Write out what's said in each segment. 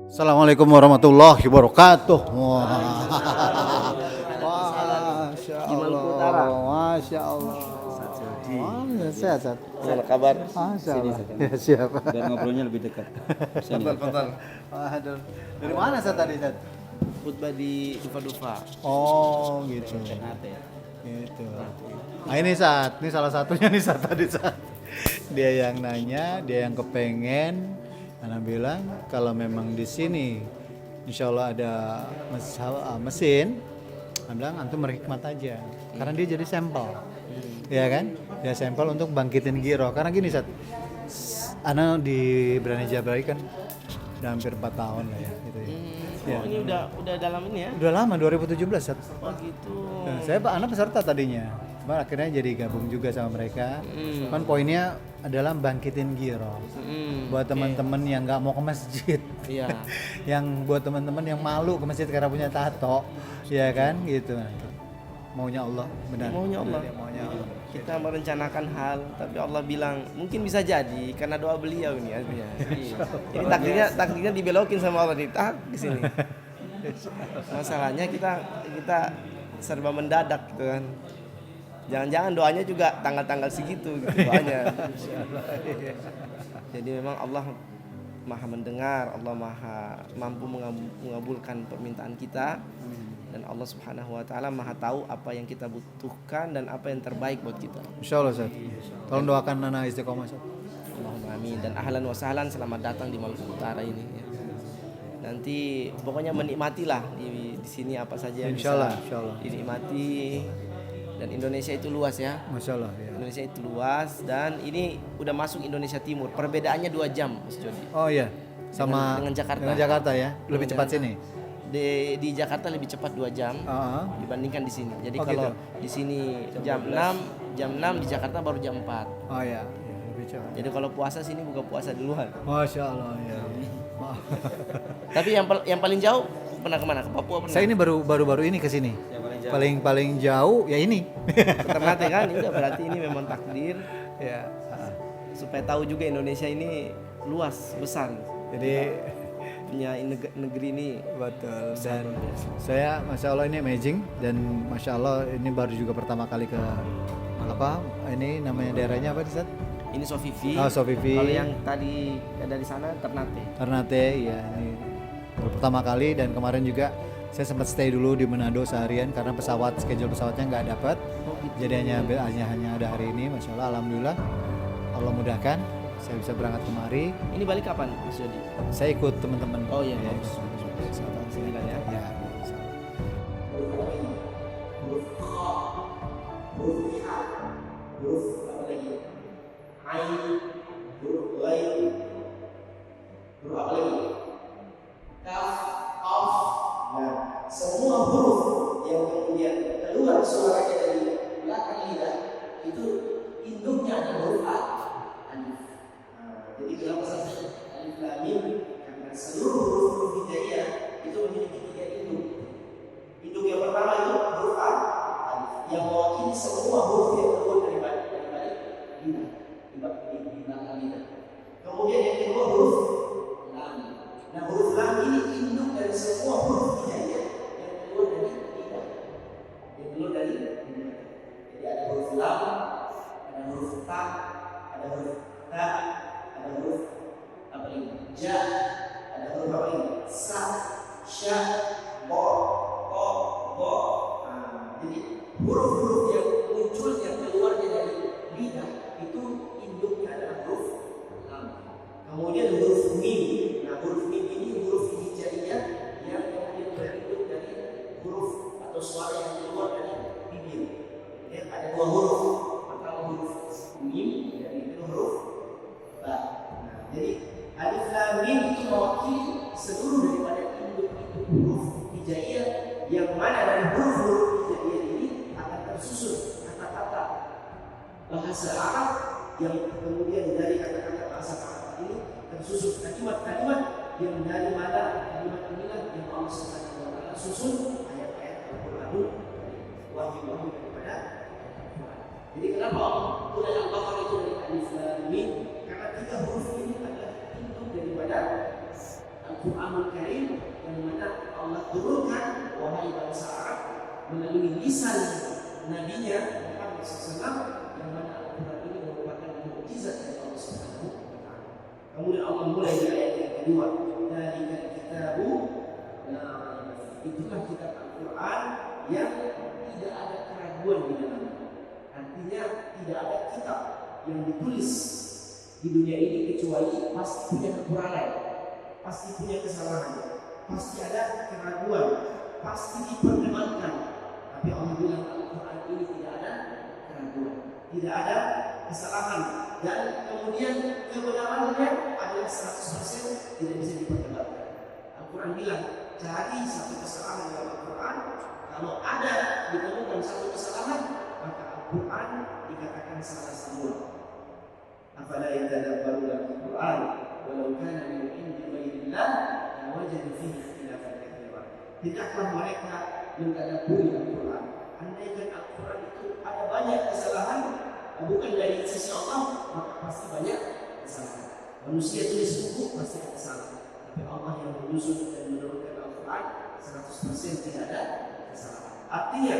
Assalamualaikum warahmatullahi wabarakatuh. Wah. Masya Allah. Masya Allah. Wah, sehat, sehat. Gimana kabar? Masya Sini, Allah. Sat. Ya, siap. Biar ngobrolnya lebih dekat. Sini. Aduh. Dari mana Sat tadi, Sat? Khutbah di Dufa-Dufa. Oh, gitu. Ternate. Gitu. Nah, ini Sat, ini salah satunya nih Sat tadi Sat. Dia yang nanya, dia yang kepengen. Ana bilang kalau memang di sini insya Allah ada mesin, Ana bilang antum berhikmat aja, karena dia jadi sampel, ya kan? Dia sampel untuk bangkitin giro. Karena gini Sat, Ana di Berani Jabari kan udah hampir 4 tahun lah ya, gitu ya. Ya. Oh, ini udah dalam ini ya? Udah lama 2017 Sat. Oh gitu. Nah, saya Pak Ana peserta tadinya, cuman akhirnya jadi gabung juga sama mereka. Cuman poinnya adalah bangkitin giro. Buat teman-teman yang nggak mau ke masjid, Iya. yang buat teman-teman yang malu ke masjid karena punya tato, ya kan, gitu. Maunya Allah, benar. Maunya Allah. Benar, maunya Allah. Kita merencanakan hal, tapi Allah bilang mungkin bisa jadi karena doa beliau ini artinya. Jadi takdirnya dibelokin sama Allah ditak ke sini. Masalahnya kita serba mendadak gitu kan. Jangan-jangan doanya juga tanggal-tanggal segitu gitu doanya. Jadi memang Allah Maha mendengar, Allah Maha mampu mengabulkan permintaan kita, dan Allah Subhanahu wa taala Maha tahu apa yang kita butuhkan dan apa yang terbaik buat kita. Insya Allah Sat. Tolong doakan Nana istiqomah Sat. Allahumma amin. Dan ahlan wa sahlan, selamat datang di Maluku Utara ini ya. Nanti pokoknya menikmatilah di sini apa saja yang Insya Allah, bisa insya Allah. dinikmati. Dan Indonesia itu luas ya. Masya Allah. Ya. Indonesia itu luas dan ini udah masuk Indonesia Timur. Perbedaannya 2 jam, Mas Jody. Oh iya, sama Dengan Jakarta. Dengan Jakarta ya, lebih cepat sini. Di Jakarta lebih cepat 2 jam dibandingkan di sini. Jadi Oh, kalau gitu. di sini jam 6 di Jakarta baru jam 4. Oh iya, ya, lebih cepat. Jadi kalau puasa sini buka puasa duluan. Masya Allah ya. Maaf. Tapi yang paling jauh pernah kemana? Ke Papua pernah? Saya ini baru ini ke sini. Paling jauh ya ini. Ke Ternate kan? Udah berarti ini memang takdir Ya. supaya tahu juga Indonesia ini luas, besar. Jadi Punya negeri ini betul, dan saya Masya Allah ini amazing, dan Masya Allah ini baru juga pertama kali ke apa ini namanya daerahnya apa Sat? ini Sofifi. Oh, Sofifi. Kalau yang tadi dari sana Ternate. Ternate ya, ini baru pertama kali, dan kemarin juga saya sempat stay dulu di Manado seharian karena schedule pesawatnya nggak dapat. Jadi hanya ada hari ini. Masya Allah, alhamdulillah Allah mudahkan saya bisa berangkat kemari. Ini balik kapan, Mas Jody? Saya ikut teman-teman. Oh iya, ya, bagus. Sembilan ya. ya. Semua huruf yang kemudian keluar suaranya dari belakang lidah itu induknya adalah huruf alif. Jadi dalam bahasa alif lam mim, karena seluruh huruf hijaiyah itu memiliki 3 induk. Induk yang pertama itu huruf alif yang mewakili semua huruf yang keluar dari lidah, di belakang lidah. Kemudian yang kedua huruf lam. Nah, huruf lam ini induk dari semua huruf hijaiyah yang keluar dari lidah. Yang keluar dari lidah. Jadi ada huruf lam, ada huruf ta, ada huruf ta, ada huruf apa ini? Ja, ada huruf apa ini? Sa, sya, bo, bo. Jadi huruf-huruf yang muncul yang keluarnya dari lidah itu induknya adalah huruf lam. Kemudian huruf mim. Nah, huruf mim ini huruf hijaiyah yang kemudian berinduk dari huruf atau suara yang keluar dari bibir. Ya, ada 2 huruf. Pertama huruf mim, dan itu huruf ba. Nah, jadi alif lam mim itu mewakili seluruh daripada induk-induk huruf hijaiyah yang mana dari huruf-huruf hijaiyah ini akan tersusun kata-kata bahasa Arab yang kemudian dari kata-kata bahasa Arab ini tersusun kalimat-kalimat yang dari mana kalimat inilah yang Allah Subhanahu wa taala susun ayat-ayat Al-Qur'an wahyu-wahyu daripada Al-Qur'an. Jadi kenapa mulai Al-Baqarah itu dari alif lam mim? Karena 3 huruf ini adalah induk daripada Al-Qur'anul Karim yang mana Allah turunkan wahai bangsa Arab melalui lisan nabinya Muhammad SAW, yang mana Al-Quran ini merupakan mukjizat dari Allah Subhanahu wa taala. Kemudian Allah mulai di ayat yang kedua, "Dzalikal kitabu la raiba fihi." Itulah kitab Al-Quran yang tidak ada keraguan di dalamnya. Artinya tidak ada kitab yang ditulis di dunia ini kecuali pasti punya kekurangan, pasti punya kesalahan, pasti ada keraguan, pasti diperdebatkan. Tapi Allah bilang Al-Quran ini tidak ada keraguan, tidak ada kesalahan, dan kemudian kebenarannya adalah 100%, tidak bisa diperdebatkan. Al-Quran bilang cari satu kesalahan dalam Al-Quran, kalau ada ditemukan satu kesalahan maka Al-Quran dikatakan salah semua. Afala yatadabbaruna al-Quran walau kana min indi ghairillah lawajadu fihi ikhtilafan katsiran. Tidaklah mereka mentadabburi Al-Quran, andaikan Al-Quran itu ada banyak kesalahan bukan dari sisi Allah, maka pasti banyak kesalahan. Manusia tulis buku pasti ada kesalahan, tapi Allah yang menyusun dan menurunkan Al-Quran 100% tidak ada kesalahan. Artinya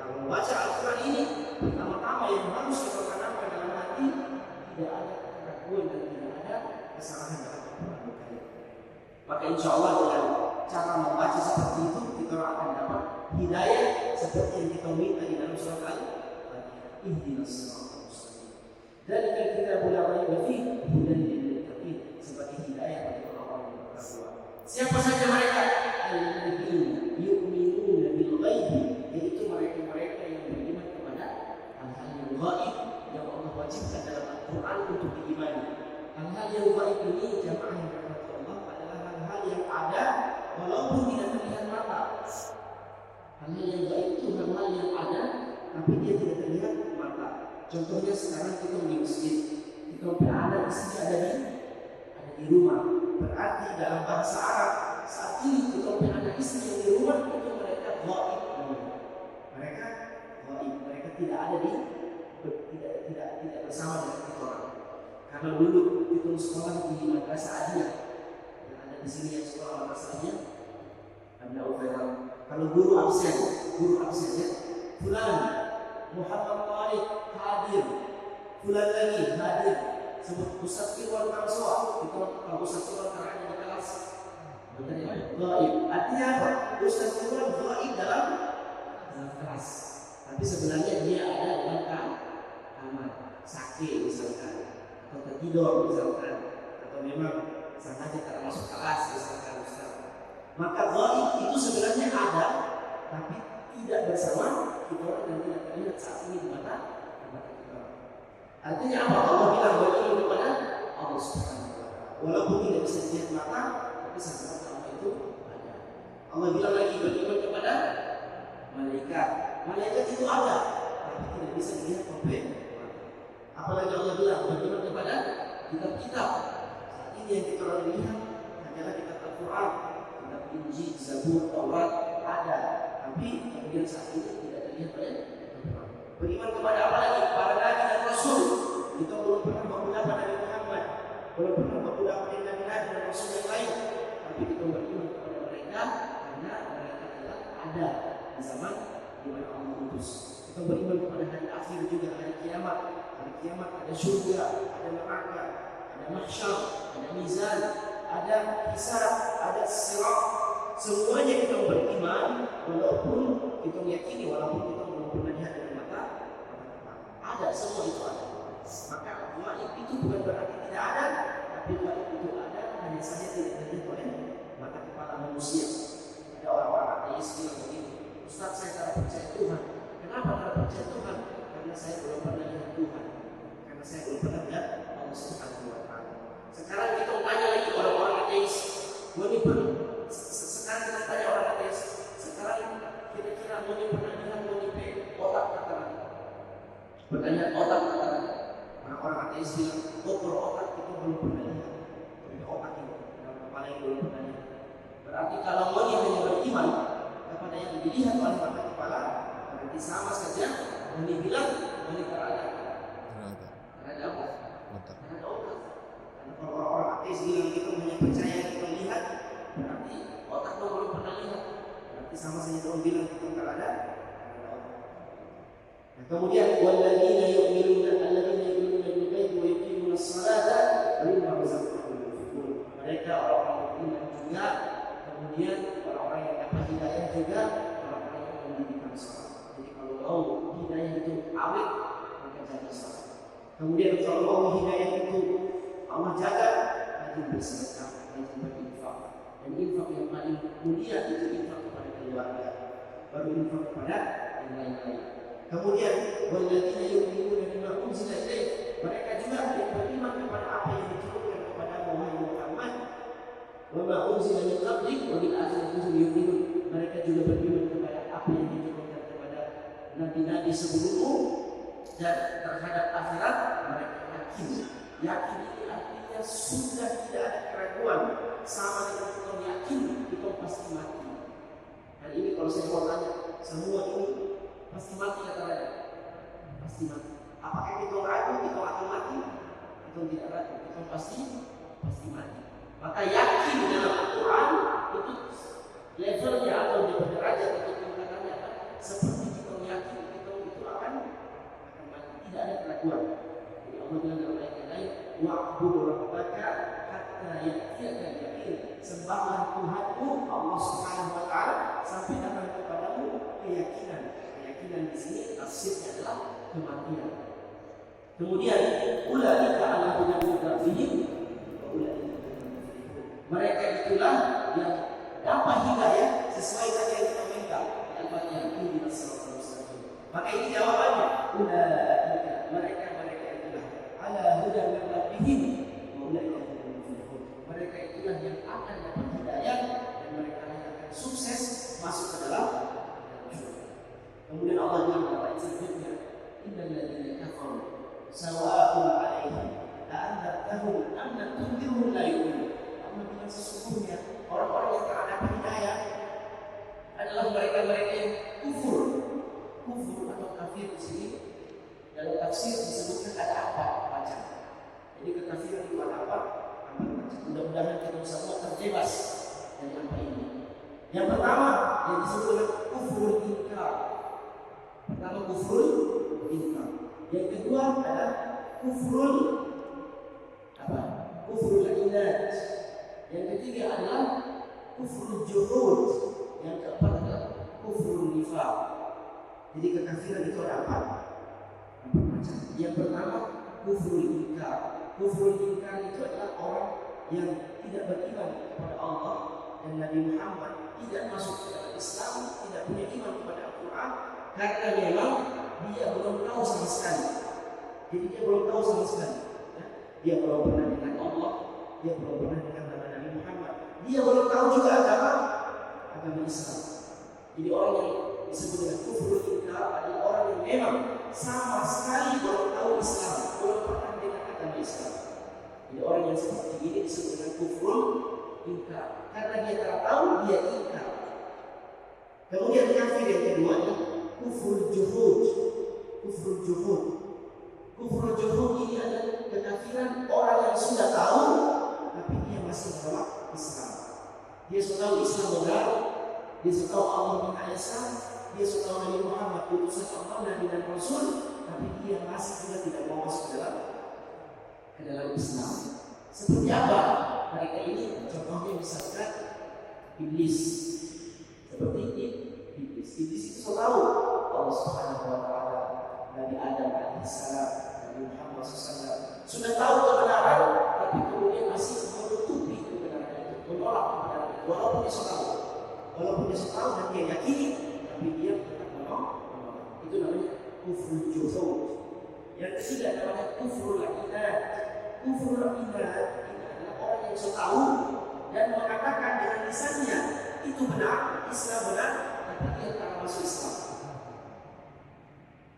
kalau membaca Al-Quran ini, pertama-tama yang harus kita tanamkan dalam hati, tidak ada keraguan dan tidak ada kesalahan dalam Al-Quran. Maka insya Allah dengan cara membaca seperti itu, kita akan dapat hidayah seperti yang kita minta di dalam surat Al-Fatihah. Ihdinas siratal mustaqim. Dzalikal kitabu la raiba fihi hudan lil muttaqin, sebagai hidayah bagi orang-orang yang bertakwa. Siapa saja mereka? Alladzina yu'minuna bil ghaibi, yaitu mereka-mereka yang beriman kepada hal-hal yang gaib yang Allah wajibkan dalam Al-Quran untuk diimani. Hal-hal yang gaib ini, jamaah yang dirahmati Allah, adalah hal-hal yang ada walaupun tidak terlihat mata. Hal-hal yang gaib itu hal-hal yang ada tapi dia tidak terlihat mata. Contohnya sekarang kita di masjid, kita ada istri ada di rumah. Berarti dalam bahasa Arab saat ini kita ada istri yang di rumah, itu mereka gaib. Mereka gaib, mereka tidak ada tidak bersama dengan kita orang. Karena dulu kita sekolah di madrasah Adiyah yang ada di sini, yang sekolah madrasahnya Abna Ufairan. Kalau guru absennya fulan Muhammad Malik hadir, fulan lagi hadir, sebut Ustaz Irwan Kamsoa, itu kalau Ustaz Irwan terada di kelas gaib. Artinya apa? Ustaz Irwan gaib dalam kelas, tapi sebenarnya dia ada dalam kamar, sakit misalkan, atau tertidur misalkan, atau memang sengaja tak masuk kelas misalkan Ustaz. Maka gaib itu sebenarnya ada, tapi tidak bersama kita orang dan tidak terlihat saat ini di mata kita. Artinya apa? Allah bilang beriman kepada Allah Subhanahu wa taala. Walaupun tidak bisa dilihat mata, tapi sama-sama Allah itu ada. Allah bilang lagi beriman kepada malaikat. Malaikat itu ada, tapi tidak bisa dilihat oleh mata. Apalagi Allah bilang beriman kepada kitab-kitab. Saat ini yang kita orang lihat hanyalah kitab Al-Quran, kitab Injil, Zabur, Taurat ada, tapi kemudian saat ini tidak terlihat oleh Al-Quran. Beriman kepada apa lagi? Para nabi dan rasul. Kita belum pernah menggunakan Nabi Muhammad, belum pernah menggunakan nabi dan rasul yang lain, tapi kita beriman kepada mereka karena mereka adalah ada di zaman di mana Allah utus. Kita beriman kepada hari akhir juga, hari kiamat. Hari kiamat ada surga, ada neraka, ada mahsyar, ada mizan, ada hisab, ada sirat. Semuanya kita beriman, walaupun kita meyakini, walaupun kita belum pernah lihat dengan mata kita. Ada, semua itu ada. Maka gaib itu bukan berarti tidak ada, tapi gaib itu ada, hanya saja tidak terlihat oleh mata kepala manusia. Ada orang-orang ateis bilang begini, Ustaz, saya tak percaya Tuhan. Kenapa tak percaya Tuhan? Karena saya belum pernah lihat Tuhan. Karena saya belum pernah lihat Allah Subhanahu wa taala. Sekarang kita tanya lagi orang-orang ateis, sekarang kita tanya orang ateis, sekarang kira-kira pernah lihat otak katakan? Pertanyaan otak katakan. Orang ateis bilang, kalau otak kita belum pernah lihat. Tapi otak ini dalam kepala yang belum pernah lihat. Berarti kalau moni hanya beriman kepada yang dilihat oleh mata kepala, berarti sama saja moni bilang moni terada. Terada apa? Terada otak. Karena kalau orang-orang ateis bilang kita hanya percaya kita lihat, sama saja orang bilang kita enggak ada. Nah, kemudian walladzina yu'minuna alladzina yu'minuna bil ghaibi wa yuqimuna as-salata wa mimma razaqnahum yunfiqun. Mereka orang-orang yang beriman juga, kemudian orang-orang yang dapat hidayah juga, orang-orang yang mendirikan salat. Jadi kalau mau hidayah itu awet, maka jaga salat. Kemudian kalau mau hidayah itu Allah jaga, rajin bersedekah, rajin berinfak. Dan infak yang paling mulia itu infak kepada keluarga, baru infak kepada yang lain-lain. Kemudian walladzina yu'minuna bima unzila ilaik, mereka juga yang beriman kepada apa yang diturunkan kepada Muhammad. Wa ma unzila min qablik wa bil akhirati hum yuqinun. Mereka juga beriman kepada apa yang diturunkan kepada nabi-nabi sebelummu dan terhadap akhirat mereka yakin. Yakin ini artinya sudah tidak ada keraguan, sama dengan kita yakin kita pasti mati. Dan ini kalau saya mau tanya, semua ini pasti mati atau tidak? Pasti mati. Apakah kita ragu kita akan mati? Kita tidak ragu, kita pasti mati. Maka yakin dalam Al-Quran itu levelnya atau derajat atau tingkatannya seperti kita yakin kita itu akan mati. Tidak ada keraguan. Jadi Allah bilang dalam ayat yang lain, wa'budu rabbaka hatta ya'tiyakal yaqin. Sembahlah Tuhanmu Allah Subhanahu wa taala sampai datang kepadamu keyakinan. Keyakinan di sini tafsirnya adalah kematian. Kemudian ulaika ala hudan min rabbihim wa ulaika mereka itulah yang dapat hidayah sesuai dengan yang kita minta. Al-Fatihah ini masalah mustaqim. Maka ini jawabannya. Ulaika mereka itulah ala hudan min rabbihim wa ulaika humul muflihun. Mereka itulah yang akan dapat hidayah dan mereka akan sukses masuk ke dalam surga. Kemudian Allah bilang dalam ayat selanjutnya, innal ladzina kafaru sawa'un 'alaihim la anzartahum am lam tunzirhum la yu'minun. Allah bilang sesungguhnya orang-orang yang tak dapat hidayah adalah mereka-mereka yang kufur atau kafir di sini. Dalam tafsir disebutkan ada empat macam. Jadi kekafiran itu ada empat macam. Mudah-mudahan kita semua terbebas dari apa ini. Yang pertama yang disebut dengan kufur inkar. Pertama kufur inkar. Yang kedua adalah kufur apa? Kufur inad. Yang ketiga adalah kufur juhud. Yang keempat adalah kufur nifaq. Jadi kekafiran itu ada empat macam. Yang pertama kufur inkar. Kufur inkar itu adalah orang yang tidak beriman kepada Allah dan Nabi Muhammad, tidak masuk ke dalam Islam, tidak punya iman kepada Al-Quran, karena memang dia belum tahu sama sekali. Jadi dia belum tahu sama sekali. Dia belum pernah dengan Allah, dia belum pernah dengan Nabi Muhammad, dia belum tahu juga agama Islam. Jadi orang yang disebut dengan kufur inkar adalah orang yang memang sama sekali belum tahu Islam, belum pernah dengan agama Islam. Jadi orang yang seperti ini disebut dengan kufur inkar, karena dia tak tahu, dia ingkar. Kemudian kafir yang kedua adalah kufur juhud. Kufur juhud ini adalah kekafiran orang yang sudah tahu tapi dia masih menolak Islam. Dia sudah tahu Islam benar, dia sudah tahu Allah Maha Esa, dia sudah tahu Nabi Muhammad utusan Allah, Nabi dan Rasul, tapi dia masih juga tidak mau masuk ke dalam Islam. Seperti apa mereka ini? Contohnya misalkan iblis. Seperti iblis. Iblis itu sudah tahu Allah Subhanahu wa taala, Nabi Adam alaihissalam, Nabi Muhammad SAW sudah tahu kebenaran, tapi kemudian masih menutupi kebenaran itu, menolak kebenaran itu, walaupun dia sudah tahu dan dia yakini, tapi dia tetap menolak. Itu namanya kufur juhud. Yang ketiga namanya kufur inad. Kufur inad ini adalah orang yang sudah tahu dan mengatakan dengan lisannya itu benar, Islam benar, tapi dia tak masuk Islam.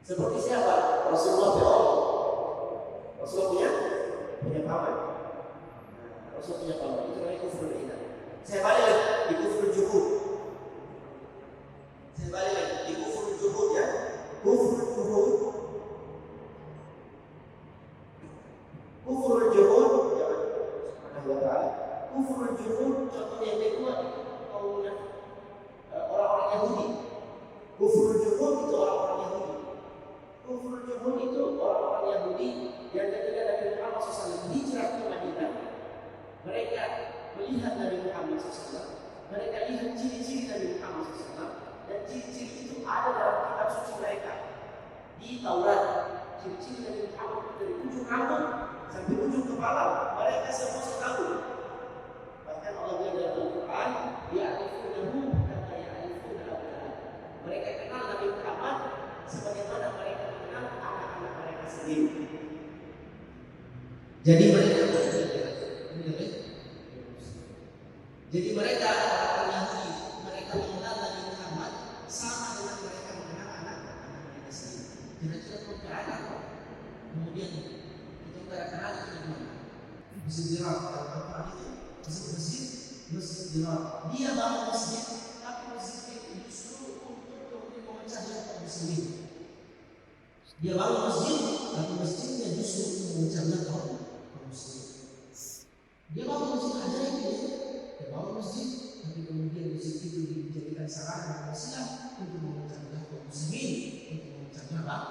Seperti siapa? Rasulullah SAW. Rasulullah punya paman. Rasulullah punya paman. Itu namanya kufur inad. Saya balik lagi di kufur juhud. Di kufur juhud ya. Kufur juhud. Kufur juhud. Kufur juhud. Contohnya yang kedua itu orang-orang Yahudi. Kufur juhud itu orang-orang Yahudi. Kufur juhud itu orang-orang Yahudi yang ketika Nabi Muhammad SAW hijrah ke Madinah, mereka melihat Nabi Muhammad SAW, mereka lihat ciri-ciri Nabi Muhammad SAW, dan ciri-ciri itu ada dalam kitab suci mereka di Taurat. Ciri-ciri Nabi Muhammad dari ujung rambut sampai ujung kepala, mereka semua tahu. Bahkan Allah bilang dalam Al-Quran, ya'rifunahu kama ya'rifuna abna'ahum. Mereka kenal Nabi Muhammad sebagaimana mereka mengenal anak-anak mereka sendiri. Jadi mereka orang Yahudi, mereka mengenal Nabi Muhammad sama dengan mereka mengenal anak-anak mereka sendiri. Kira-kira perkara kemudian kita kenal itu di mana? Masjid Dirar, Al-Quran itu disebut masjid Dirar. Dia bangun masjid, tapi masjid itu justru untuk memecah belah kaum muslimin. Dia bangun masjid, tapi masjidnya justru untuk memecah belah kaum muslimin. Dia bangun masjid aja itu, dia bangun masjid, tapi kemudian masjid itu dijadikan sarana Islam untuk memecah belah kaum muslimin, untuk memecah belah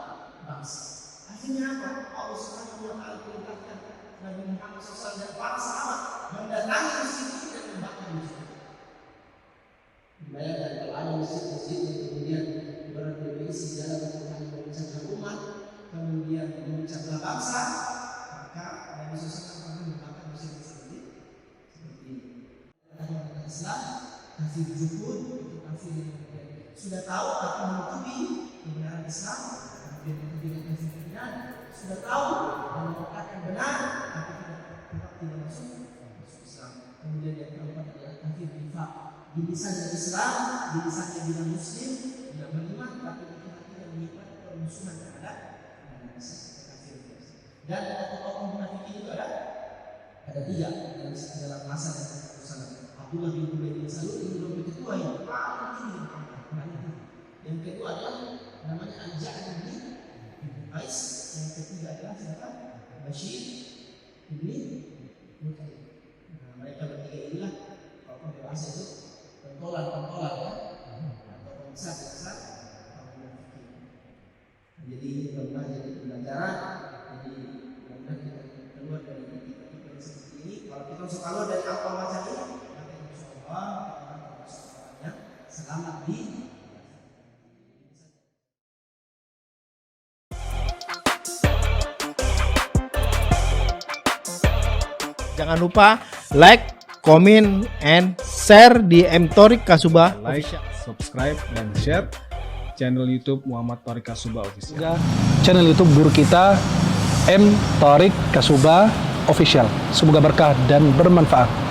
bangsa. Akhirnya apa? Allah Subhanahu wa Ta'ala perintahkan Nabi Muhammad SAW dan para sahabat mendatangi masjid itu dan membakar masjid. Bayangkan kalau ada masjid-masjid yang kemudian berisi dalam hanya memecah belah umat, kemudian memecah belah bangsa, maka Nabi SAW akan membakar masjid seperti ini. Islam, kafir juhud, itu kafir yang sudah tahu tapi menutupi kebenaran Islam, kemudian menutupi kekafiran, sudah tahu dan mengatakan benar tapi tetap tidak masuk Islam. Kemudian yang keempat adalah kafir nifaq. Di lisannya Islam, di lisannya bilang Muslim, tidak beriman, tapi kita tidak menyimpan permusuhan terhadap kafir. Dan tokoh munafik itu ada tiga dalam masa Rasulullah. Abdullah bin Ubay bin Salul ini belum ketua yang paling tinggi. Yang kedua adalah namanya Al-Ja'd bin Qais. Yang ketiga adalah siapa? Bashir bin Muttalib. Mereka bertiga inilah kalau bahasa itu pentolan ya, atau pengusaha kaum munafikin. Jadi benar jadi pelajaran. Jadi benar kita keluar dari tipe-tipe yang seperti ini. Kalau kita masuk keluar dari apa macam ini, maka insyaallah kita akan termasuk orang yang selamat di. Jangan lupa like, comment, and share di M Thorik Kasubah. Like, subscribe, dan share channel YouTube Muhammad Thorik Kasubah Official. Juga channel YouTube guru kita M Thorik Kasubah Official. Semoga berkah dan bermanfaat.